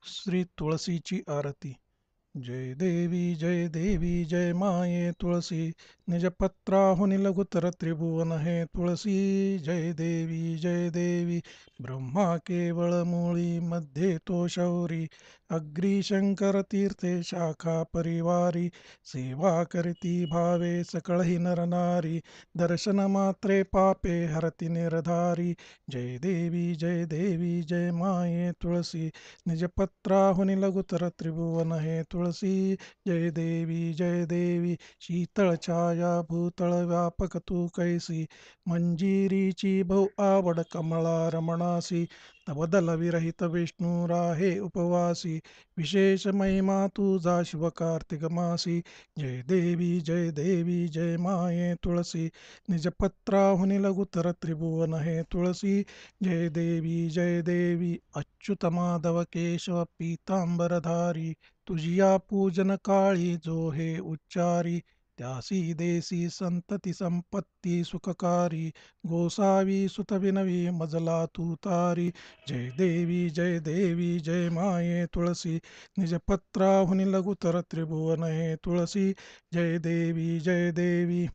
श्री तुळशीची आरती. जय देवी जय माये तुळसी, निज पत्राहुनी लघुतर त्रिभुवन हे तुळसी. जय देवी ब्रह्मा केवळ मूळी, मध्ये तो शौरी, अग्री शंकर तीर्थे शाखा परिवारी. सेवा करती भावे सकळही नर नारी, दर्शन मात्रे पापे हरती निर्धारी. जय देवी जय माये तुळसी, निज पत्राहुनी लघुतर त्रिभुवन हे तुळसी. जय देवी शीतळ छाया भूतळ व्यापक तू कैसी, मंजिरीची बहु आवड कमळा रमणासी. तबदल विरहित विष्णू राहे उपवासी, विशेष महिमा तुझा शिव कार्तिक मासी. जय देवी जय माये तुळसी, निज पत्राहुनी लघुतर त्रिभुवन हे तुळसी. जय देवी अच्युत माधव केशव पीतांबरधारी, तुझिया पूजन काळी जो हे उच्चारी. त्यासी देसी संतती संपत्ती सुखकारी, गोसावी सुत विनवी मजला तू तारी. जय देवी जय माये तुळसी, निज पत्राहुनी लघुतर त्रिभुवन हे तुळसी. जय देवी